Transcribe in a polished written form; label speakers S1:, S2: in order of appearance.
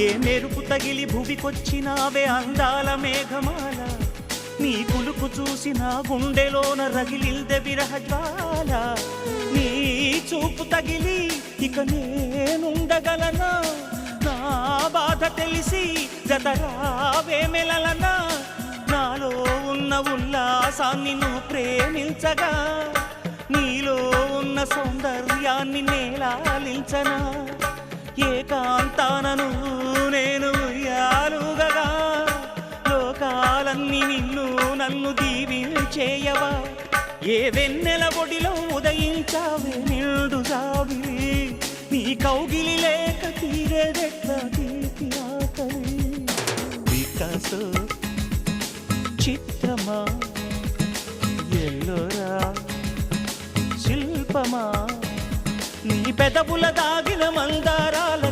S1: ఏ మెరుపు తగిలి భువికొచ్చినావే అందాల మేఘమాల, నీ కులుకు చూసిన గుండెలోన రగిలిల్దె విరహ జ్వాల. నీ చూపు తగిలి ఇక నేనుండగలనా, నా బాధ తెలిసి జతరావే మెలలనా. నాలో ఉన్న ఉల్లాసాన్ని నువ్వు ప్రేమించగా, నీలో ఉన్న సౌందర్యాన్ని నేలాలించనా. ఏకాంతానను నేను ఉయ్యాలుగగా, లోకాలన్నీ నిన్ను నన్ను దీవించేయవా. ఏ వెన్నెల ఒడిలో ఉదయించావే నిండు జాబిలి, నీ కౌగిలి లేక తీరేదెట్లా తీపి ఆకలి. వికాసో చిత్రమా ఎల్లోరా శిల్పమా, నీ పెదవుల దాగిన మందారాల